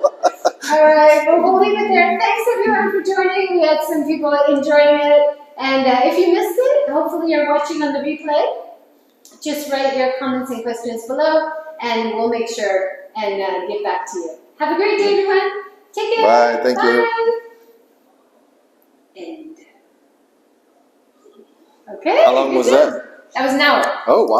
All right, well, we'll leave it there. Thanks everyone for joining. We had some people enjoying it. And if you missed it, hopefully you're watching on the replay. Just write your comments and questions below, and we'll make sure and get back to you. Have a great day, everyone. Take care. Bye. Thank you. End. Okay. How long was good job. that? That was an hour. Oh, wow.